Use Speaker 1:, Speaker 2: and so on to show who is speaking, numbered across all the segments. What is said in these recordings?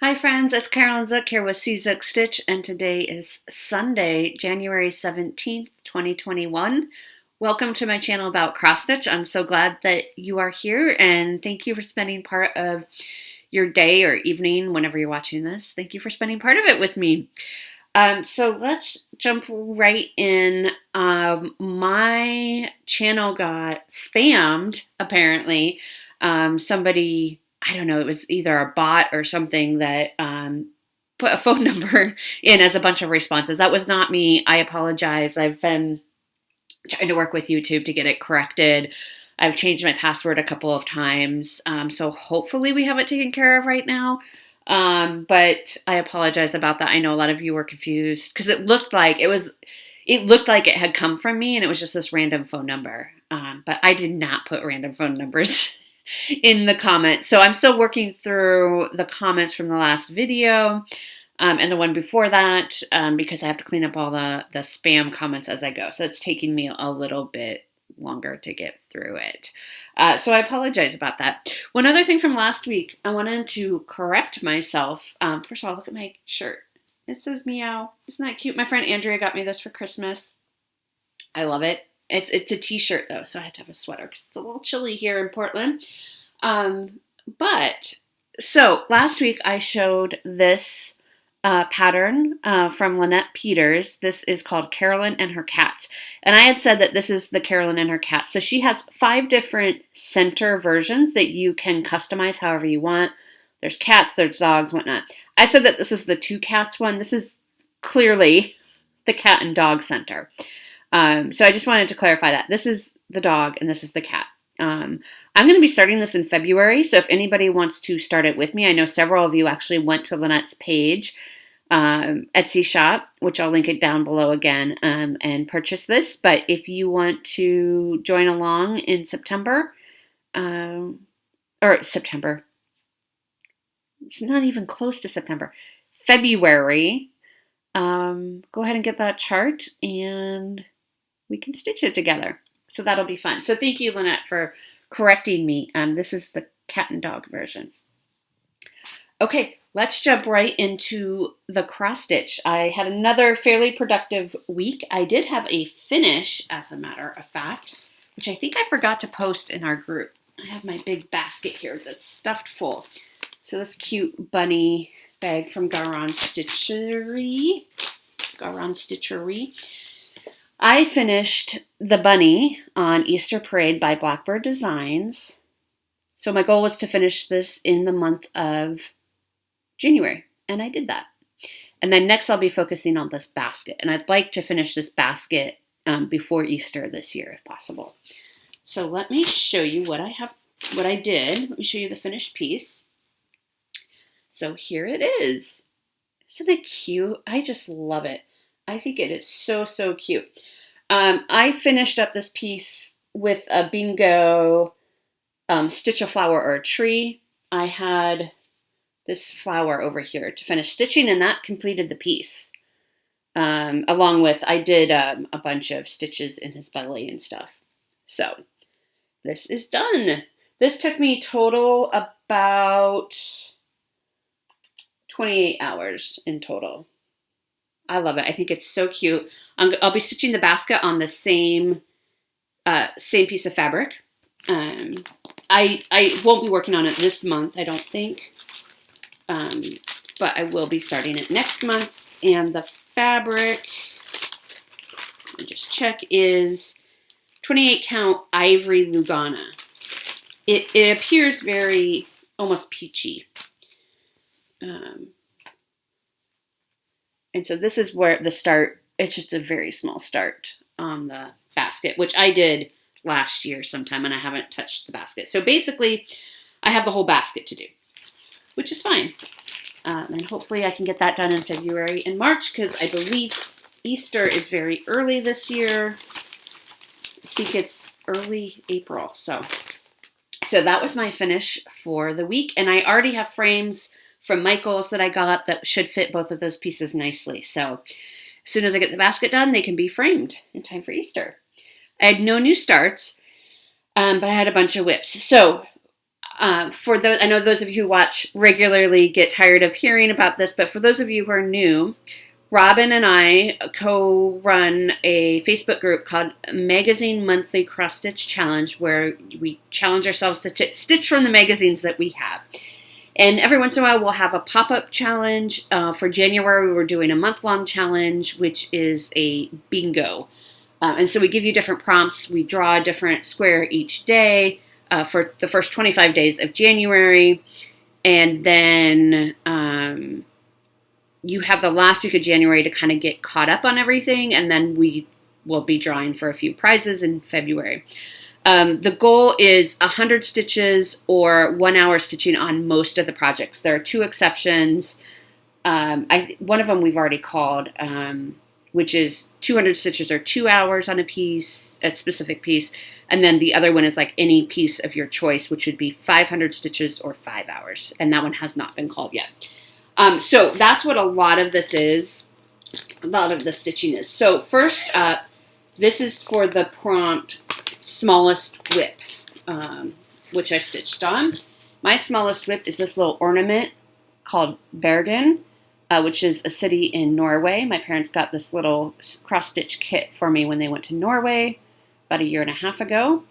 Speaker 1: Hi friends, it's Carolyn Zook here with Zook Stitch, and today is Sunday, January 17th, 2021. Welcome to my channel about cross stitch. I'm so glad that you are here, and thank you for spending part of your day or evening whenever you're watching this. Thank you for spending part of it with me. So let's jump right in. My channel got spammed, apparently. Somebody, I don't know, it was either a bot or something that put a phone number in as a bunch of responses. That was not me. I apologize. I've been trying to work with YouTube to get it corrected. I've changed my password a couple of times. So hopefully we have it taken care of right now. But I apologize about that. I know a lot of you were confused because it looked like it had come from me and it was just this random phone number. But I did not put random phone numbers in the comments. So I'm still working through the comments from the last video and the one before that because I have to clean up all the spam comments as I go. So it's taking me a little bit longer to get through it. So I apologize about that. One other thing from last week, I wanted to correct myself. First of all, look at my shirt. It says meow. Isn't that cute? My friend Andrea got me this for Christmas. I love it. It's a t-shirt though, so I had to have a sweater because it's a little chilly here in Portland. So last week I showed this pattern from Lynette Peters. This is called Carolyn and Her Cats. And I had said that this is the Carolyn and Her Cats. So she has 5 different center versions that you can customize however you want. There's cats, there's dogs, whatnot. I said that this is the 2 cats one. This is clearly the cat and dog center. So I just wanted to clarify that. This is the dog and this is the cat. I'm going to be starting this in February, so if anybody wants to start it with me, I know several of you actually went to Lynette's page, Etsy shop, which I'll link it down below again, and purchase this. But if you want to join along in September, September, it's not even close to September, February, go ahead and get that chart and we can stitch it together. So that'll be fun. So thank you, Lynette, for correcting me. This is the cat and dog version. Okay, let's jump right into the cross stitch. I had another fairly productive week. I did have a finish, as a matter of fact, which I think I forgot to post in our group. I have my big basket here that's stuffed full. So this cute bunny bag from Garon Stitchery. I finished the bunny on Easter Parade by Blackbird Designs. So my goal was to finish this in the month of January, and I did that. And then next I'll be focusing on this basket, and I'd like to finish this basket before Easter this year if possible. So let me show you what I did. Let me show you the finished piece. So here it is. Isn't it cute? I just love it. I think it is so, so cute. I finished up this piece with a bingo stitch a flower or a tree. I had this flower over here to finish stitching, and that completed the piece. Along with, I did a bunch of stitches in his belly and stuff. So this is done. This took me total about 28 hours in total. I love it. I think it's so cute. I'll be stitching the basket on the same piece of fabric. I won't be working on it this month, I don't think. But I will be starting it next month. And the fabric, let me just check, is 28 count Ivory Lugana. It appears very almost peachy. And so this is where the start, it's just a very small start on the basket, which I did last year sometime, and I haven't touched the basket. So basically, I have the whole basket to do, which is fine. And hopefully I can get that done in February and March, because I believe Easter is very early this year. I think it's early April. So that was my finish for the week, and I already have frames from Michael's that I got that should fit both of those pieces nicely. So as soon as I get the basket done, they can be framed in time for Easter. I had no new starts, but I had a bunch of whips. So For those, I know those of you who watch regularly get tired of hearing about this, but for those of you who are new, Robin and I co-run a Facebook group called Magazine Monthly Cross Stitch Challenge, where we challenge ourselves to stitch from the magazines that we have. And every once in a while, we'll have a pop-up challenge. For January, we're doing a month-long challenge, which is a bingo. And so we give you different prompts. We draw a different square each day for the first 25 days of January. And then you have the last week of January to kind of get caught up on everything. And then we will be drawing for a few prizes in February. The goal is 100 stitches or 1 hour stitching on most of the projects. There are 2 exceptions. One of them we've already called, which is 200 stitches or 2 hours on a specific piece. And then the other one is like any piece of your choice, which would be 500 stitches or 5 hours. And that one has not been called yet. So that's what a lot of this is, a lot of the stitching is. So first up, this is for the prompt smallest whip, which I stitched on. My smallest whip is this little ornament called Bergen, which is a city in Norway. My parents got this little cross-stitch kit for me when they went to Norway about 1.5 years ago.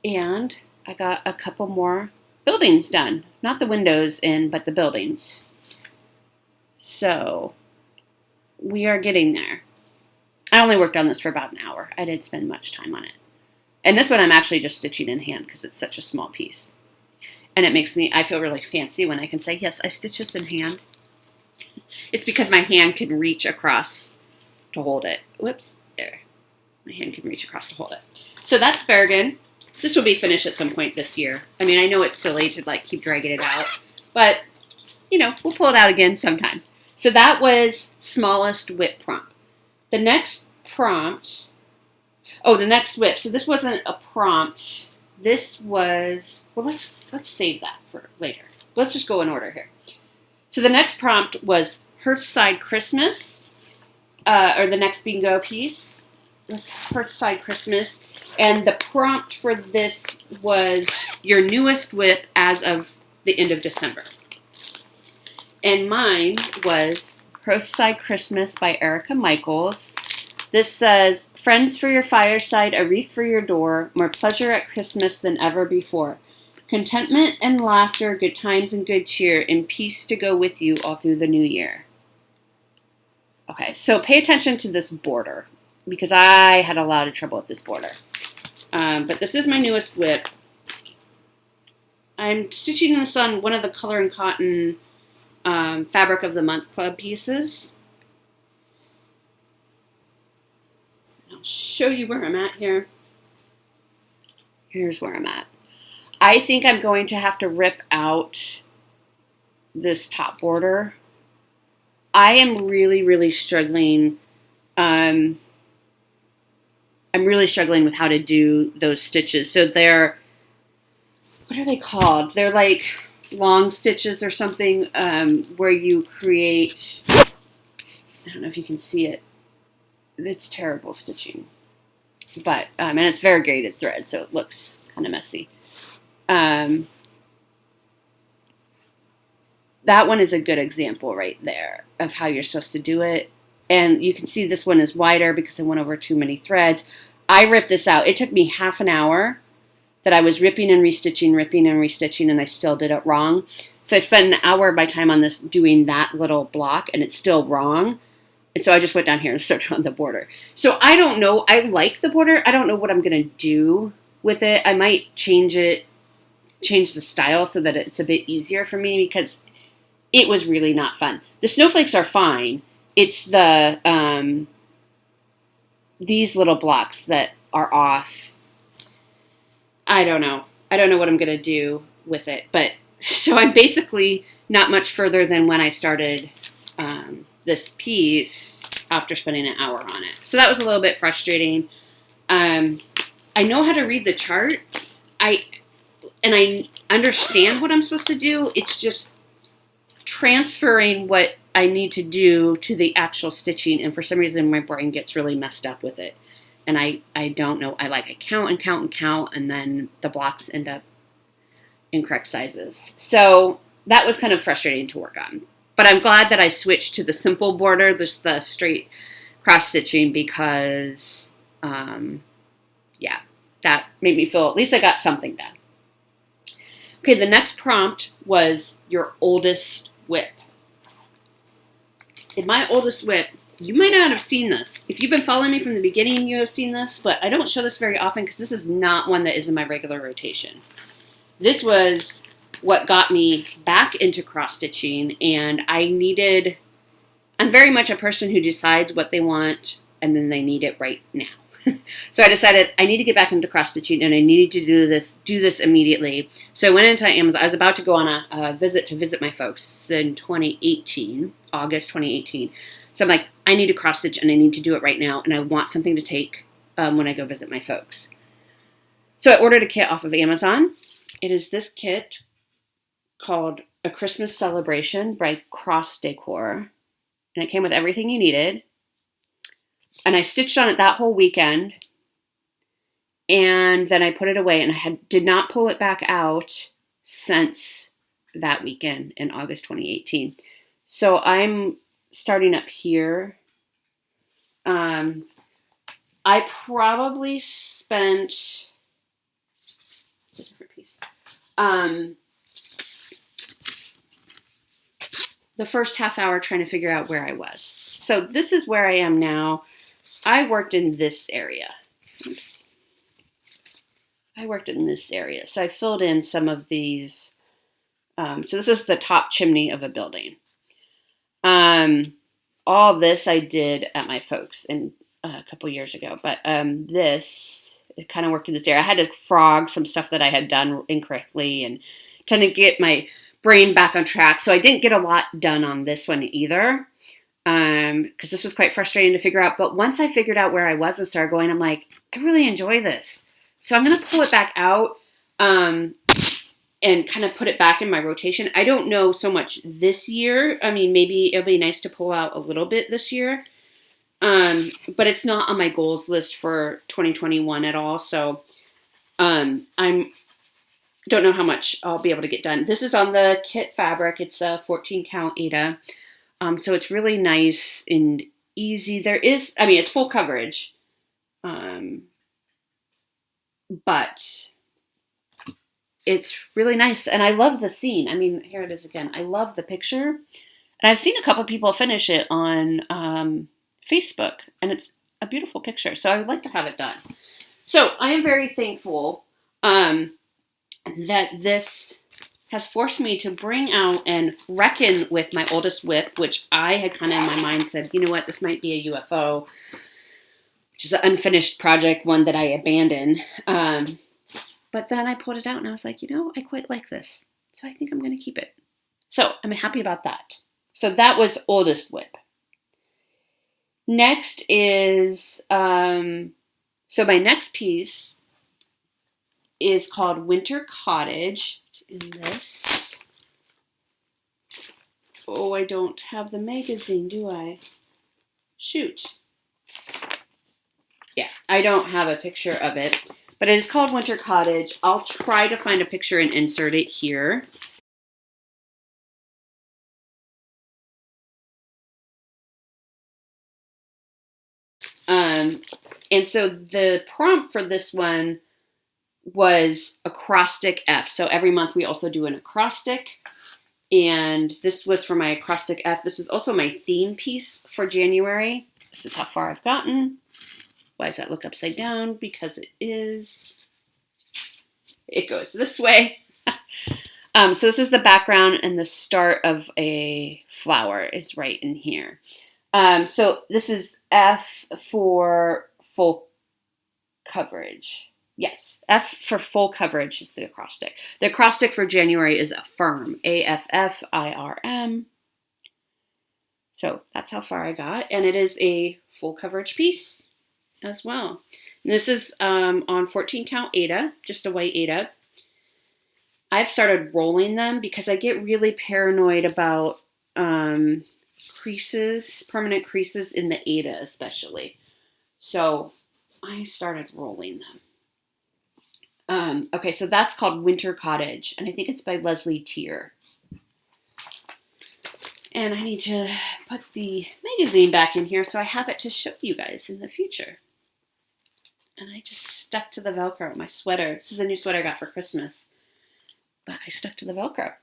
Speaker 1: And I got a couple more buildings done. Not the windows in, but the buildings. So we are getting there. I only worked on this for about an hour. I didn't spend much time on it. And this one I'm actually just stitching in hand because it's such a small piece. And it makes me, I feel really fancy when I can say, yes, I stitch this in hand. It's because my hand can reach across to hold it. Whoops, there. My hand can reach across to hold it. So that's Bergen. This will be finished at some point this year. I mean, I know it's silly to like keep dragging it out, but you know, we'll pull it out again sometime. So that was smallest whip prompt. The next prompt, the next whip. So this wasn't a prompt. This was, well, let's save that for later. Let's just go in order here. So the next prompt was Hearthside Christmas, or the next bingo piece was Hearthside Christmas. And the prompt for this was your newest whip as of the end of December. And mine was Hearthside Christmas by Erica Michaels. This says, friends for your fireside, a wreath for your door, more pleasure at Christmas than ever before. Contentment and laughter, good times and good cheer, and peace to go with you all through the new year. Okay, so pay attention to this border, because I had a lot of trouble with this border. But this is my newest whip. I'm stitching this on one of the Color and Cotton Fabric of the Month Club pieces. I'll show you where I'm at here. Here's where I'm at. I think I'm going to have to rip out this top border. I am really, really struggling. I'm really struggling with how to do those stitches. So they're, what are they called? They're like long stitches or something, where you create, I don't know if you can see it. It's terrible stitching. But, and it's variegated thread, so it looks kind of messy. That one is a good example right there of how you're supposed to do it. And you can see this one is wider because I went over too many threads. I ripped this out. It took me half an hour that I was ripping and restitching, and I still did it wrong. So I spent an hour of my time on this doing that little block, and it's still wrong. And so I just went down here and started on the border. So I don't know. I like the border. I don't know what I'm going to do with it. I might change the style so that it's a bit easier for me, because it was really not fun. The snowflakes are fine. It's the these little blocks that are off. I don't know. I don't know what I'm going to do with it. But so I'm basically not much further than when I started this piece after spending an hour on it. So that was a little bit frustrating. I know how to read the chart. I understand what I'm supposed to do. It's just transferring what I need to do to the actual stitching, and for some reason my brain gets really messed up with it. And I don't know. I count, and then the blocks end up incorrect sizes. So that was kind of frustrating to work on. But I'm glad that I switched to the simple border, just the straight cross stitching, because yeah, that made me feel at least I got something done. Okay, the next prompt was your oldest whip. In my oldest whip, you might not have seen this. If you've been following me from the beginning, you have seen this, but I don't show this very often because this is not one that is in my regular rotation. This was what got me back into cross stitching, and I'm very much a person who decides what they want and then they need it right now. So I decided I need to get back into cross stitching and I needed to do this immediately. So I went into Amazon. I was about to go on a visit to visit my folks in 2018, August 2018. So I'm like, I need to cross stitch and I need to do it right now, and I want something to take when I go visit my folks. So I ordered a kit off of Amazon. It is this kit called A Christmas Celebration by Decor, and it came with everything you needed. And I stitched on it that whole weekend, and then I put it away, and I did not pull it back out since that weekend in August 2018. So I'm starting up here. I probably spent, it's a different piece. The first half hour trying to figure out where I was. So this is where I am now. I worked in this area. Oops. I worked in this area. So I filled in some of these. So this is the top chimney of a building. All this I did at my folks a couple years ago. But this, it kind of worked in this area. I had to frog some stuff that I had done incorrectly and trying to get my brain back on track. So I didn't get a lot done on this one either. Because this was quite frustrating to figure out. But once I figured out where I was and started going, I'm like, I really enjoy this. So I'm going to pull it back out and kind of put it back in my rotation. I don't know so much this year. I mean, maybe it'll be nice to pull out a little bit this year. But it's not on my goals list for 2021 at all. So don't know how much I'll be able to get done. This is on the kit fabric. It's a 14 count Aida. So it's really nice and easy. It's full coverage. But it's really nice. And I love the scene. I mean, here it is again. I love the picture. And I've seen a couple people finish it on Facebook. And it's a beautiful picture. So I would like to have it done. So I am very thankful that this has forced me to bring out and reckon with my oldest whip, which I had kind of in my mind said, you know what, this might be a UFO, which is an unfinished project, one that I abandoned. But then I pulled it out and I was like, I quite like this. So I think I'm going to keep it. So I'm happy about that. So that was oldest whip. Next is, so my next piece is called Winter Cottage. It's in this. Oh, I don't have the magazine, do I? Shoot. Yeah, I don't have a picture of it, but it is called Winter Cottage. I'll try to find a picture and insert it here. And so the prompt for this one was acrostic F. So every month we also do an acrostic. And this was for my acrostic F. This was also my theme piece for January. This is how far I've gotten. Why does that look upside down? Because it goes this way. So this is the background, and the start of a flower is right in here. So this is F for full coverage. Yes, F for full coverage is the acrostic. The acrostic for January is affirm, AFFIRM. So that's how far I got, and it is a full coverage piece as well. And this is on 14 count Aida, just a white Aida. I've started rolling them because I get really paranoid about creases, permanent creases in the Aida especially. So I started rolling them. Okay, so that's called Winter Cottage, and I think it's by Leslie Tier. And I need to put the magazine back in here so I have it to show you guys in the future. And I just stuck to the Velcro, my sweater. This is a new sweater I got for Christmas, but I stuck to the Velcro.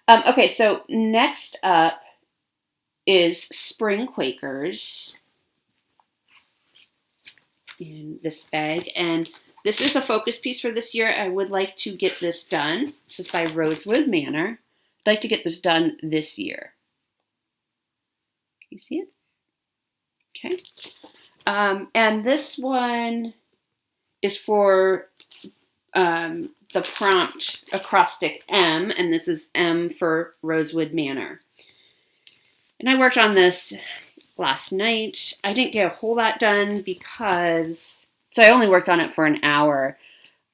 Speaker 1: Okay, so next up is Springquakers in this bag. And this is a focus piece for this year. I would like to get this done. This is by Rosewood Manor. I'd like to get this done this year. You see it? Okay. And this one is for the prompt acrostic M, and this is M for Rosewood Manor. And I worked on this last night. I didn't get a whole lot done because, so I only worked on it for an hour.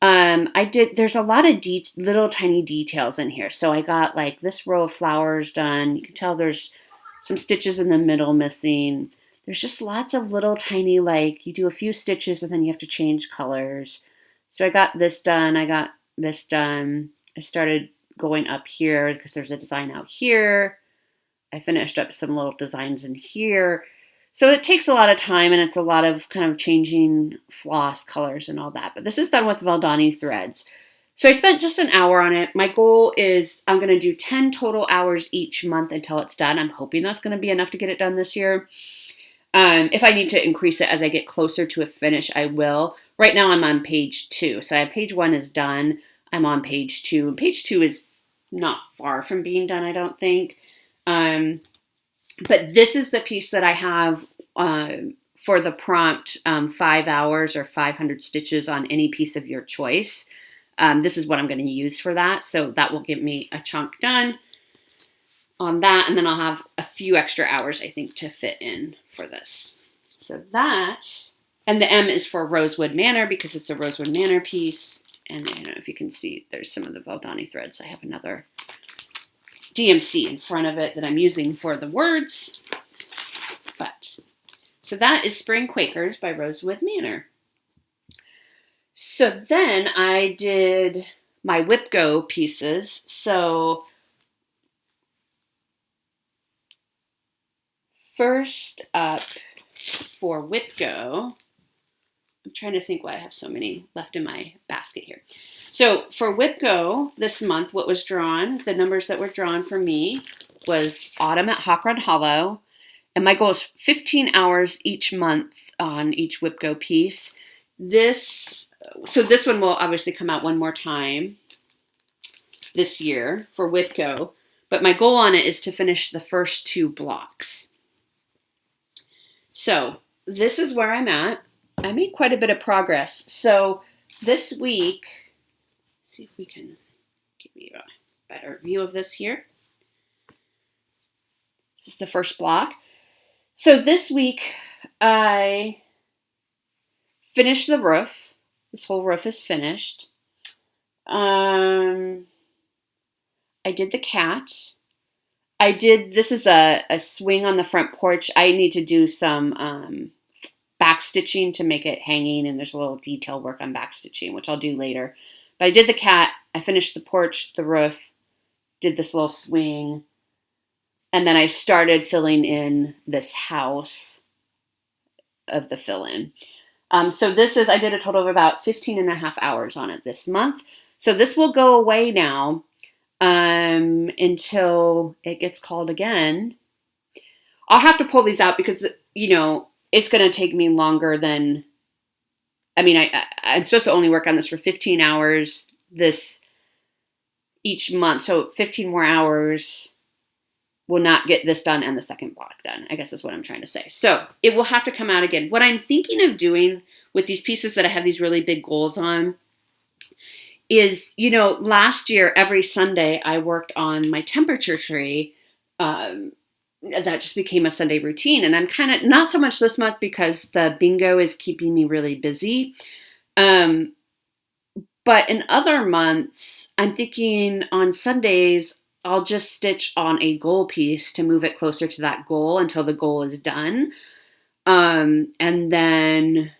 Speaker 1: There's a lot of little tiny details in here. So I got like this row of flowers done. You can tell there's some stitches in the middle missing. There's just lots of little tiny, like, you do a few stitches and then you have to change colors. So I got this done. I got this done. I started going up here because there's a design out here. I finished up some little designs in here. So it takes a lot of time, and it's a lot of kind of changing floss colors and all that. But this is done with Valdani threads. So I spent just an hour on it. My goal is I'm going to do 10 total hours each month until it's done. I'm hoping that's going to be enough to get it done this year. If I need to increase it as I get closer to a finish, I will. Right now I'm on page 2. So I have page 1 is done. I'm on page 2. And page 2 is not far from being done, I don't think. But this is the piece that I have for the prompt 5 hours or 500 stitches on any piece of your choice. This is what I'm going to use for that. So that will give me a chunk done on that. And then I'll have a few extra hours, I think, to fit in for this. So that, and the M is for Rosewood Manor because it's a Rosewood Manor piece. And I don't know if you can see, there's some of the Valdani threads. I have another DMC in front of it that I'm using for the words. But, so that is Springquakers by Rosewood Manor. So then I did my Whip-Go pieces. So first up for Whip-Go, I'm trying to think why I have so many left in my basket here. So for Whip-Go this month, what was drawn, the numbers that were drawn for me was Autumn at Hawk Run Hollow. And my goal is 15 hours each month on each Whip-Go piece. So this one will obviously come out one more time this year for Whip-Go. But my goal on it is to finish the first 2 blocks. So this is where I'm at. I made quite a bit of progress. So this week, see if we can give you a better view of this here. This is the first block. So this week, I finished the roof. This whole roof is finished. I did the cat. This is a swing on the front porch. I need to do some back stitching to make it hanging, and there's a little detail work on back stitching, which I'll do later. But I did the cat, I finished the porch, the roof, did this little swing, and then I started filling in this house of the fill-in. So I did a total of about 15 and a half hours on it this month. So this will go away now until it gets called again. I'll have to pull these out because, it's going to take me longer than, I'm supposed to only work on this for 15 hours each month. So 15 more hours will not get this done and the second block done, I guess is what I'm trying to say. So it will have to come out again. What I'm thinking of doing with these pieces that I have these really big goals on is, last year, every Sunday, I worked on my temperature tree. That just became a Sunday routine. And I'm kind of, not so much this month because the bingo is keeping me really busy. But in other months, I'm thinking on Sundays, I'll just stitch on a goal piece to move it closer to that goal until the goal is done. And then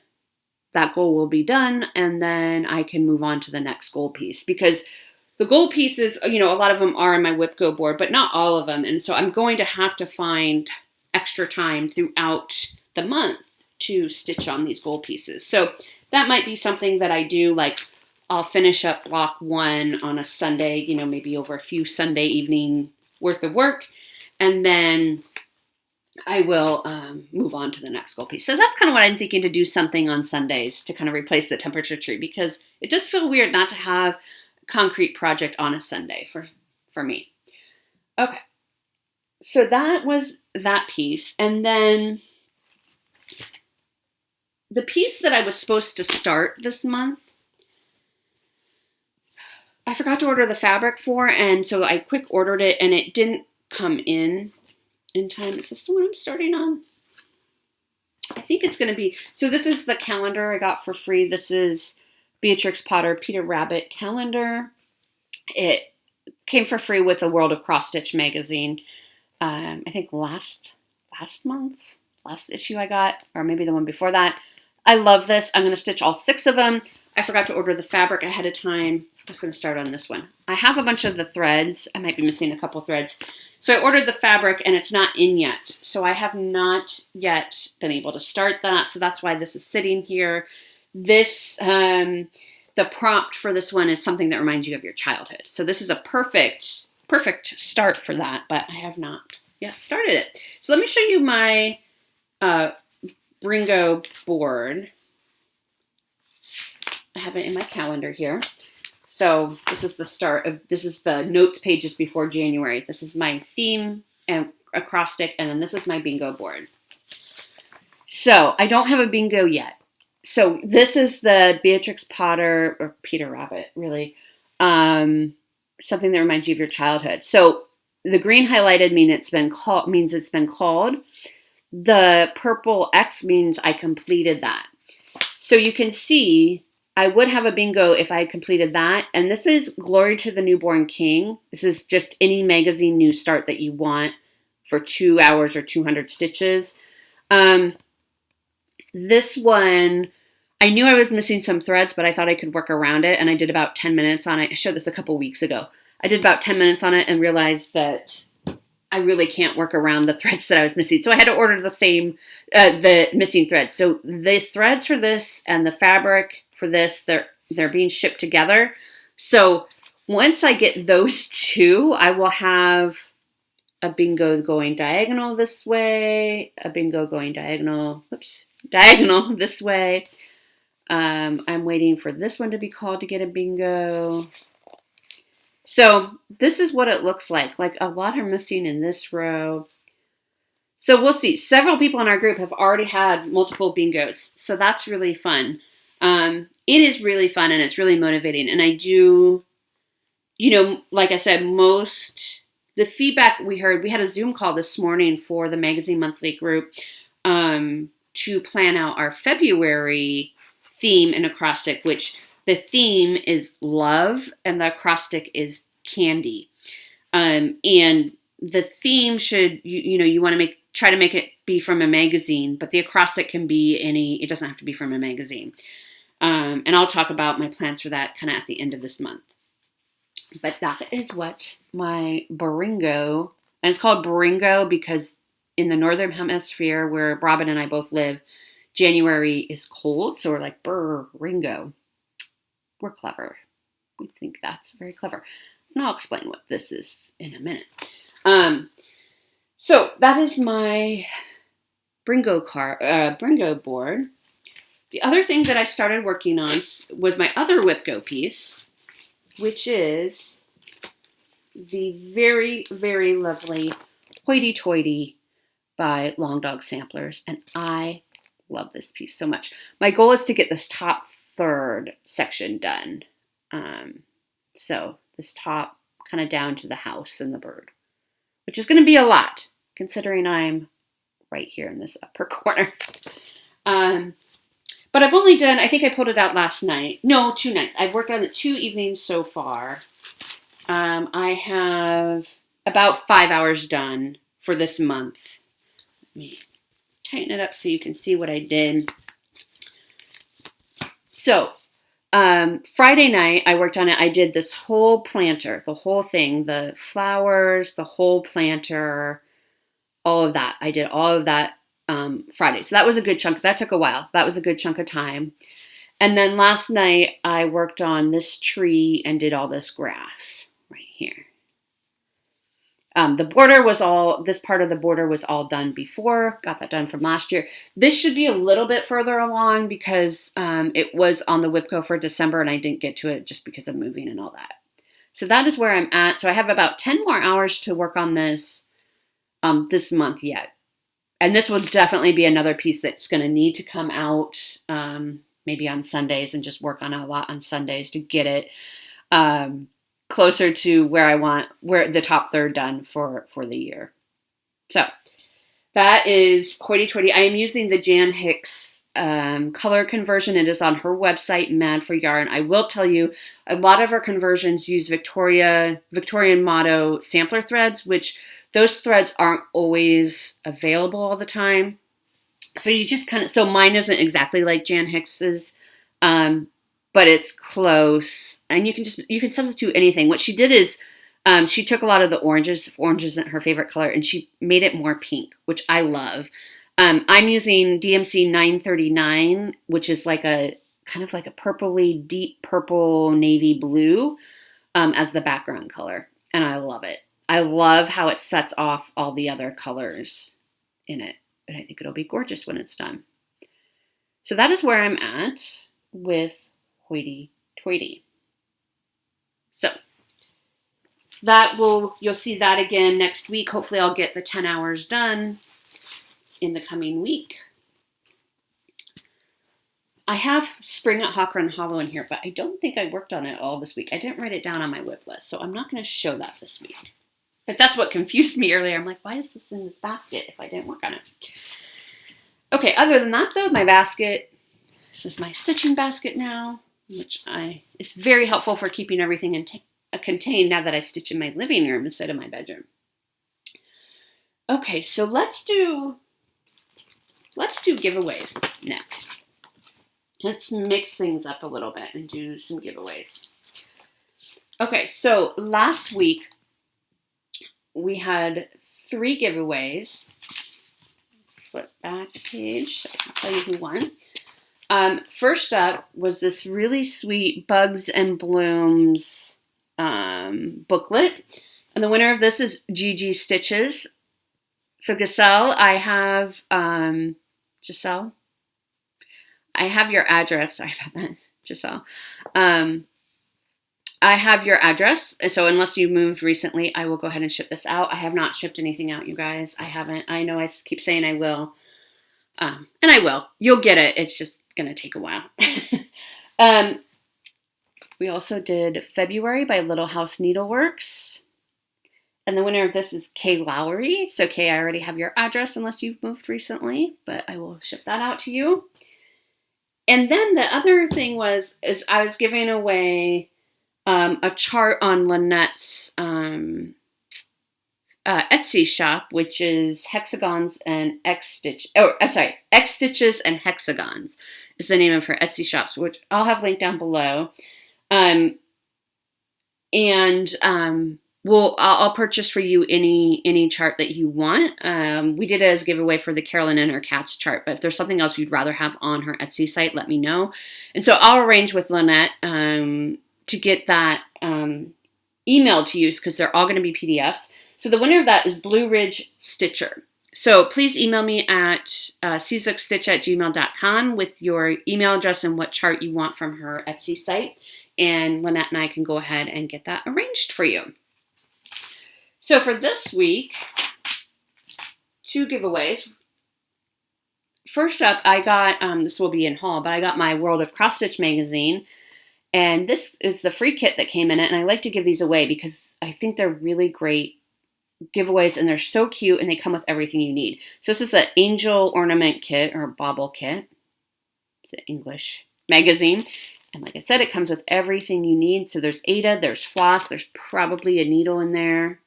Speaker 1: that goal will be done, and then I can move on to the next goal piece, because the goal pieces, a lot of them are in my whip go board, but not all of them. And so I'm going to have to find extra time throughout the month to stitch on these goal pieces. So that might be something that I do, like I'll finish up block 1 on a Sunday, maybe over a few Sunday evening worth of work, and then I will move on to the next goal piece. So that's kind of what I'm thinking, to do something on Sundays to kind of replace the temperature tree, because it does feel weird not to have a concrete project on a Sunday for me. Okay, so that was that piece. And then the piece that I was supposed to start this month, I forgot to order the fabric for, and so I quick ordered it, and it didn't come in time. Is this the one I'm starting on? I think it's going to be, so this is the calendar I got for free. This is Beatrix Potter Peter Rabbit calendar. It came for free with the World of Cross Stitch magazine. I think last issue I got, or maybe the one before that. I love this. I'm going to stitch all 6 of them. I forgot to order the fabric ahead of time. I was going to start on this one. I have a bunch of the threads. I might be missing a couple threads. So I ordered the fabric, and it's not in yet. So I have not yet been able to start that. So that's why this is sitting here. This, the prompt for this one is something that reminds you of your childhood. So this is a perfect start for that, but I have not yet started it. So let me show you my Bringo board. I have it in my calendar here. So this is the start of, this is the notes pages before January. This is my theme and acrostic, and then this is my bingo board. So I don't have a bingo yet. So this is the Beatrix Potter, or Peter Rabbit, really, something that reminds you of your childhood. So the green highlighted means it's been called. The purple X means I completed that. So you can see I would have a bingo if I had completed that. And this is Glory to the Newborn King. This is just any magazine new start that you want for 2 hours or 200 stitches. This one, I knew I was missing some threads, but I thought I could work around it. And I did about 10 minutes on it. I showed this a couple weeks ago. I did about 10 minutes on it and realized that I really can't work around the threads that I was missing. So I had to order the missing threads. So the threads for this and the fabric for this, they're being shipped together. So once I get those 2, I will have a bingo going diagonal this way, a bingo going diagonal this way. I'm waiting for this one to be called to get a bingo. So this is what it looks like. Like, a lot are missing in this row. So we'll see. Several people in our group have already had multiple bingos. So that's really fun. It is really fun, and it's really motivating. And I do, like I said, the feedback we heard, we had a Zoom call this morning for the Magazine Monthly group to plan out our February theme and acrostic, which the theme is love and the acrostic is candy. And the theme should, you want to try to make it be from a magazine, but the acrostic can be it doesn't have to be from a magazine. And I'll talk about my plans for that kind of at the end of this month. But that is what my Baringo, and it's called Baringo because in the Northern Hemisphere where Robin and I both live, January is cold. So we're like, Baringo. We're clever. We think that's very clever. And I'll explain what this is in a minute. So that is my Bringo board. The other thing that I started working on was my other Whip Go piece, which is the very, very lovely Hoity Toity by Long Dog Samplers. And I love this piece so much. My goal is to get this top third section done. So this top kind of down to the house and the bird, which is going to be a lot considering I'm right here in this upper corner. But I've only done, I think I pulled it out last night. No, 2 nights. I've worked on it 2 evenings so far. I have about 5 hours done for this month. Let me tighten it up so you can see what I did. So Friday night, I worked on it. I did this whole planter, the whole thing, the flowers, the whole planter, all of that. I did all of that Friday. So that was a good chunk. That took a while. That was a good chunk of time. And then last night, I worked on this tree and did all this grass right here. The border was this part of the border was all done before. Got that done from last year. This should be a little bit further along because it was on the WIPCO for December and I didn't get to it just because of moving and all that. So that is where I'm at. So I have about 10 more hours to work on this this month yet. And this will definitely be another piece that's going to need to come out maybe on Sundays and just work on a lot on Sundays to get it closer to where the top third done for the year. So that is hoity-toity. I am using the Jan Hicks color conversion. It is on her website, Mad for Yarn. I will tell you, a lot of her conversions use Victorian Motto sampler threads, which those threads aren't always available all the time. So you just so mine isn't exactly like Jan Hicks's, but it's close, and you can substitute anything. What she did is she took a lot of the oranges. Orange isn't her favorite color, and she made it more pink, which I love. I'm using DMC 939, which is like a kind of like a purpley, deep purple navy blue as the background color, and I love it. I love how it sets off all the other colors in it, and I think it'll be gorgeous when it's done. So that is where I'm at with hoity-toity. So you'll see that again next week. Hopefully I'll get the 10 hours done in the coming week. I have Spring at Hawk Run Hollow in here, but I don't think I worked on it all this week. I didn't write it down on my WIP list, so I'm not going to show that this week. But that's what confused me earlier. I'm like, why is this in this basket if I didn't work on it? Okay, other than that though, my basket, this is my stitching basket now, which is very helpful for keeping everything contained now that I stitch in my living room instead of my bedroom. Okay, so let's do giveaways next. Let's mix things up a little bit and do some giveaways. Okay, so last week we had 3 giveaways. Flip back a page so I can tell you who won. First up was this really sweet Bugs and Blooms booklet. And the winner of this is Gigi Stitches. So Giselle, I have Giselle. I have your address. Sorry about that, Giselle. I have your address. So unless you moved recently, I will go ahead and ship this out. I have not shipped anything out, you guys. I haven't. I know I keep saying I will. And I will. You'll get it. It's just going to take a while. We also did February by Little House Needleworks. And the winner of this is Kay Lowry. So Kay, I already have your address unless you've moved recently, but I will ship that out to you. And then the other thing is I was giving away a chart on Lynette's Etsy shop, which is Hexagons and X Stitches and Hexagons is the name of her Etsy shops, which I'll have linked down below. I'll purchase for you any chart that you want. We did it as a giveaway for the Carolyn and her cats chart, but if there's something else you'd rather have on her Etsy site, let me know. And so I'll arrange with Lynette to get that emailed to you because they're all going to be PDFs. So the winner of that is Blue Ridge Stitcher. So please email me at czukstitch@gmail.com with your email address and what chart you want from her Etsy site. And Lynette and I can go ahead and get that arranged for you. So for this week, 2 giveaways. First up, I got, this will be in haul, but I got my World of Cross Stitch magazine. And this is the free kit that came in it. And I like to give these away because I think they're really great giveaways and they're so cute and they come with everything you need. So this is an angel ornament kit or bauble kit. It's an English magazine. And like I said, it comes with everything you need. So there's Ada, there's floss, there's probably a needle in there.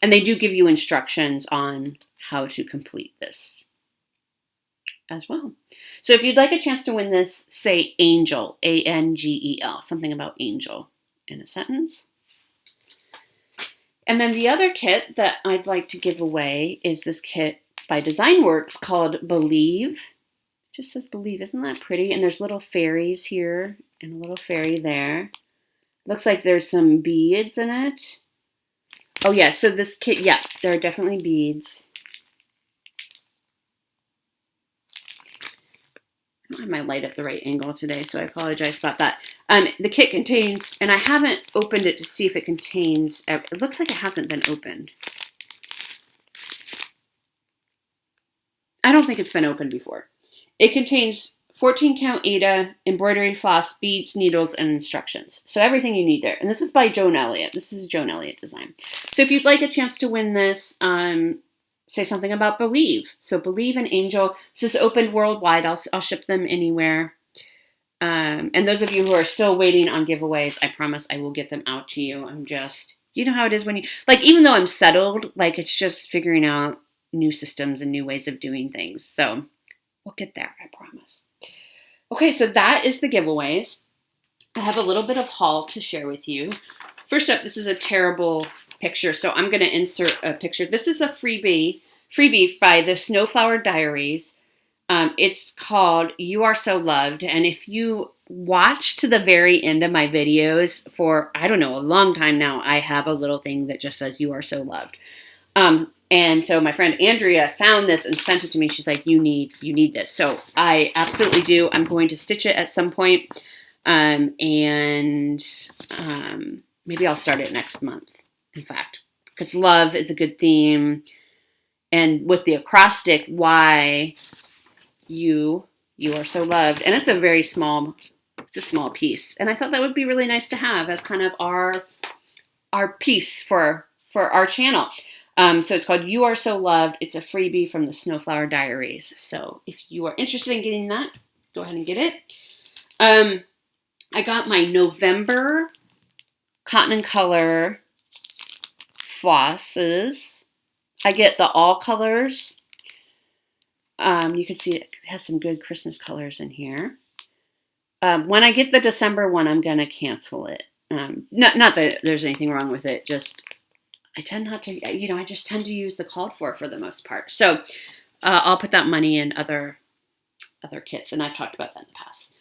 Speaker 1: And they do give you instructions on how to complete this. as well. So if you'd like a chance to win this, say Angel, Angel, something about angel in a sentence. And then the other kit that I'd like to give away is this kit by Designworks called Believe. It just says Believe. Isn't that pretty? And there's little fairies here and a little fairy there. Looks like there's some beads in it. Oh yeah, so this kit, yeah, there are definitely beads. I don't have my light at the right angle today, so I apologize about that. The kit contains, and I haven't opened it to see if it contains, it looks like it hasn't been opened. I don't think it's been opened before. It contains 14 count Aida, embroidery floss, beads, needles, and instructions. So everything you need there. And this is by Joan Elliott. This is a Joan Elliott design. So if you'd like a chance to win this, say something about Believe. So Believe and Angel. This is opened worldwide. I'll ship them anywhere. And those of you who are still waiting on giveaways, I promise I will get them out to you. I'm just, you know how it is when you, like, even though I'm settled, like, it's just figuring out new systems and new ways of doing things. So we'll get there, I promise. Okay, so that is the giveaways. I have a little bit of haul to share with you. First up, this is a terrible picture, so I'm going to insert a picture. This is a freebie by the Snowflower Diaries. It's called You Are So Loved, and if you watch to the very end of my videos for, I don't know, a long time now, I have a little thing that just says You Are So Loved. And so my friend Andrea found this and sent it to me. She's like, you need this. So I absolutely do. I'm going to stitch it at some point. Maybe I'll start it next month, in fact, because love is a good theme. And with the acrostic, why you are so loved. And it's a very small, it's a small piece. And I thought that would be really nice to have as kind of our piece for our channel. So it's called You Are So Loved. It's a freebie from the Snowflower Diaries. So if you are interested in getting that, go ahead and get it. I got my November Cotton and Color flosses. I get the all colors. You can see it has some good Christmas colors in here. When I get the December one, I'm going to cancel it. Not that there's anything wrong with it, just I tend not to, I just tend to use the called for the most part. So I'll put that money in other kits, and I've talked about that in the past.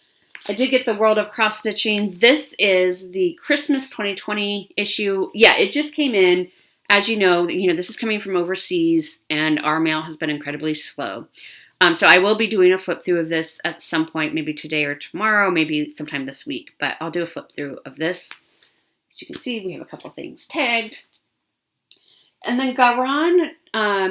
Speaker 1: I did get the World of Cross Stitching. This is the Christmas 2020 issue. Yeah, it just came in. As you know, this is coming from overseas, and our mail has been incredibly slow. So I will be doing a flip through of this at some point, maybe today or tomorrow, maybe sometime this week. But I'll do a flip through of this. As you can see, we have a couple things tagged. And then Garan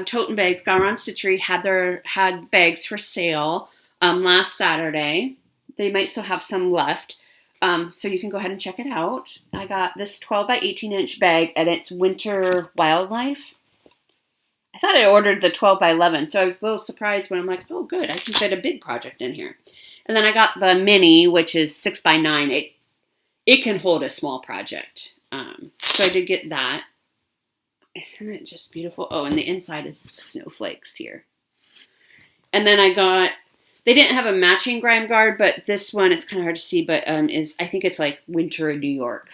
Speaker 1: Tote Bags, Garan Stitchery had bags for sale last Saturday. They might still have some left. So you can go ahead and check it out. I got this 12 by 18 inch bag, and it's Winter Wildlife. I thought I ordered the 12 by 11, so I was a little surprised when I'm like, oh good, I can fit a big project in here. And then I got the mini, which is 6 by 9. It can hold a small project. So I did get that. Isn't it just beautiful? Oh, and the inside is snowflakes here. And then they didn't have a matching grime guard, but this one, it's kind of hard to see, but I think it's like Winter in New York.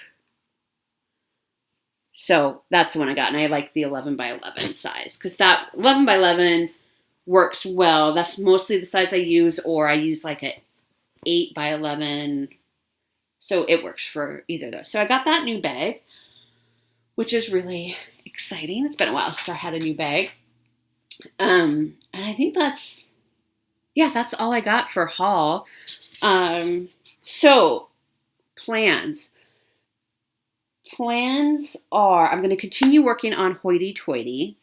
Speaker 1: So that's the one I got, and I like the 11 by 11 size, because that 11 by 11 works well. That's mostly the size I use, or I use like a 8 by 11, so it works for either of those. So I got that new bag, which is really exciting. It's been a while since I had a new bag. And I think that's all I got for haul. So plans are, I'm going to continue working on Hoity Toity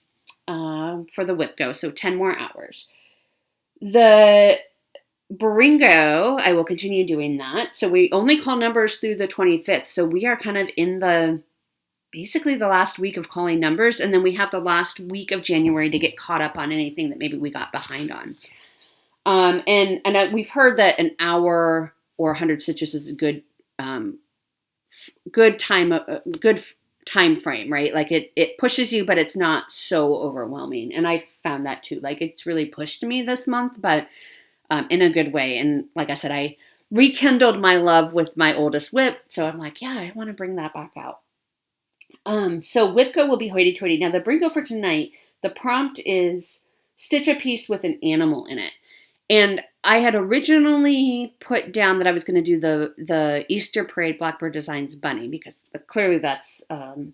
Speaker 1: for the WIPGO, so 10 more hours. The Baringo, I will continue doing that. So we only call numbers through the 25th, so we are kind of in basically the last week of calling numbers, and then we have the last week of January to get caught up on anything that maybe we got behind on. And we've heard that an hour or 100 stitches is a good time frame, right? Like it pushes you, but it's not so overwhelming. And I found that too. Like it's really pushed me this month, but in a good way. And like I said, I rekindled my love with my oldest whip. So I'm like, yeah, I want to bring that back out. So WIPCO will be hoity-toity. Now the Brinko for tonight, the prompt is stitch a piece with an animal in it. And I had originally put down that I was going to do the Easter Parade Blackbird Designs bunny because clearly that's an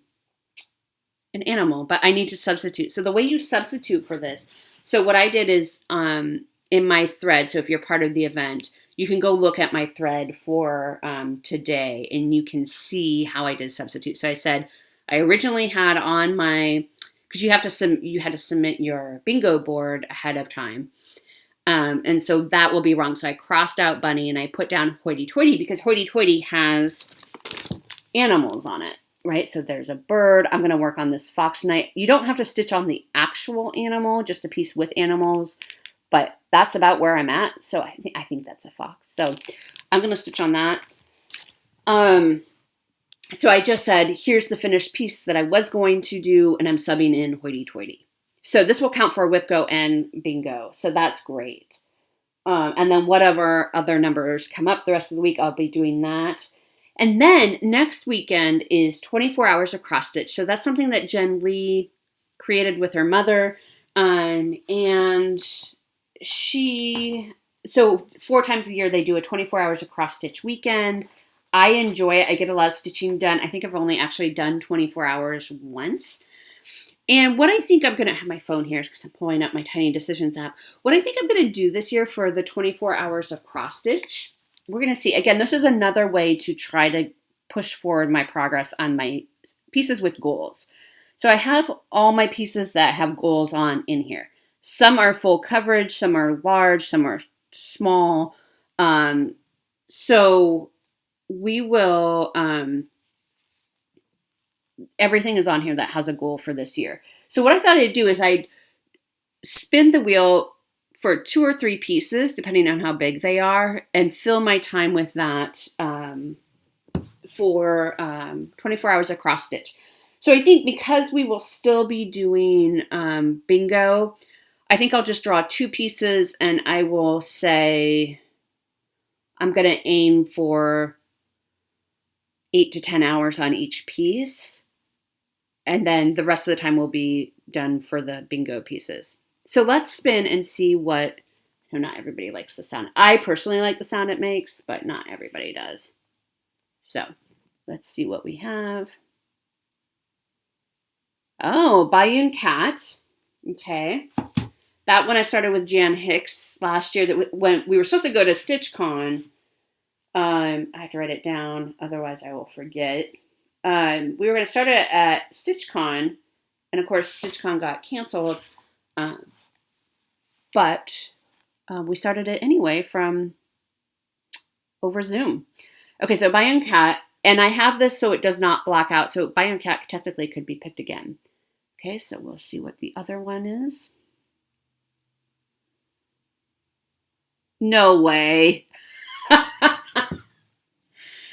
Speaker 1: animal, but I need to substitute. So the way you substitute for this, so what I did is in my thread, so if you're part of the event, you can go look at my thread for today and you can see how I did substitute. So I said, I originally had on my, because you had to submit your bingo board ahead of time. And so that will be wrong. So I crossed out bunny and I put down hoity-toity because hoity-toity has animals on it, right? So there's a bird. I'm going to work on this fox night. You don't have to stitch on the actual animal, just a piece with animals, but that's about where I'm at. So I think that's a fox. So I'm going to stitch on that. So I just said, here's the finished piece that I was going to do, and I'm subbing in hoity-toity. So this will count for WIPCO and bingo. So that's great. And then whatever other numbers come up the rest of the week, I'll be doing that. And then next weekend is 24 hours of cross stitch. So that's something that Jen Lee created with her mother. And so 4 times a year, they do a 24 hours of cross stitch weekend. I enjoy it. I get a lot of stitching done. I think I've only actually done 24 hours once. And what I think I'm going to have my phone here because I'm pulling up my Tiny Decisions app. What I think I'm going to do this year for the 24 hours of cross stitch, we're going to see. Again, this is another way to try to push forward my progress on my pieces with goals. So I have all my pieces that have goals on in here. Some are full coverage, some are large, some are small. So we will, everything is on here that has a goal for this year. So what I thought I'd do is I'd spin the wheel for 2 or 3 pieces, depending on how big they are, and fill my time with that for 24 hours of cross stitch. So I think because we will still be doing bingo, I think I'll just draw 2 pieces and I will say I'm going to aim for 8 to 10 hours on each piece. And then the rest of the time will be done for the bingo pieces. So let's spin and see what, not everybody likes the sound. I personally like the sound it makes, but not everybody does. So let's see what we have. Oh, Bayou Cat. Okay. That one I started with Jan Hicks last year. That when we were supposed to go to StitchCon. I have to write it down, otherwise I will forget. We were going to start it at StitchCon, and of course StitchCon got canceled. But we started it anyway from over Zoom. Okay, so Bayou Cat, and I have this so it does not black out. So Bayou Cat technically could be picked again. Okay, so we'll see what the other one is. No way.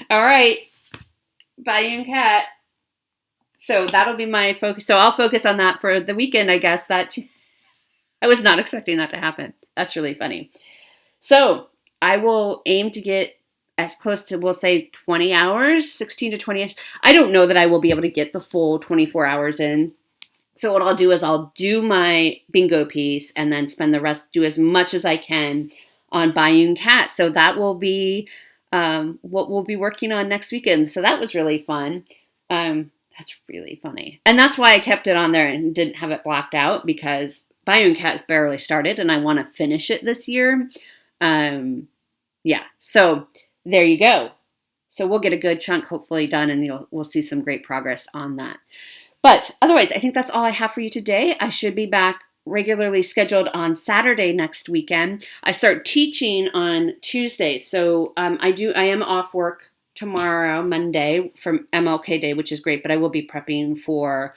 Speaker 1: All right, Bayou Cat. So that'll be my focus. So I'll focus on that for the weekend, I guess. That I was not expecting that to happen. That's really funny. So I will aim to get as close to, we'll say 20 hours, 16 to 20 hours. I don't know that I will be able to get the full 24 hours in. So what I'll do is I'll do my bingo piece and then spend the rest, do as much as I can on Bayou Cat. So that will be what we'll be working on next weekend. So that was really fun. That's really funny. And that's why I kept it on there and didn't have it blacked out, because Bayou Cat's barely started and I want to finish it this year. Yeah, so there you go. So we'll get a good chunk hopefully done, and we'll see some great progress on that. But otherwise, I think that's all I have for you today. I should be back regularly scheduled on Saturday next weekend. I start teaching on Tuesday. So I am off work tomorrow, Monday, from MLK Day, which is great, but I will be prepping for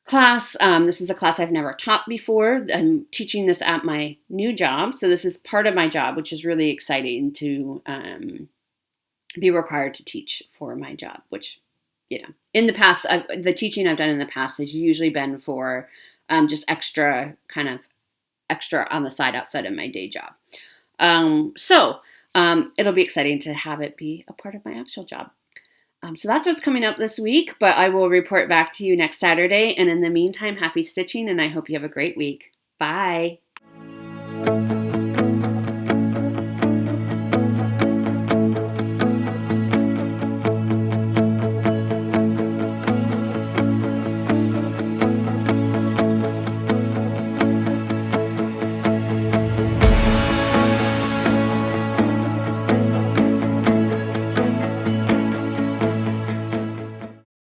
Speaker 1: class. This is a class I've never taught before. I'm teaching this at my new job. So this is part of my job, which is really exciting to be required to teach for my job, which, in the past, the teaching I've done in the past has usually been for just extra on the side outside of my day job. It'll be exciting to have it be a part of my actual job. So that's what's coming up this week, but I will report back to you next Saturday. And in the meantime, happy stitching, and I hope you have a great week. Bye.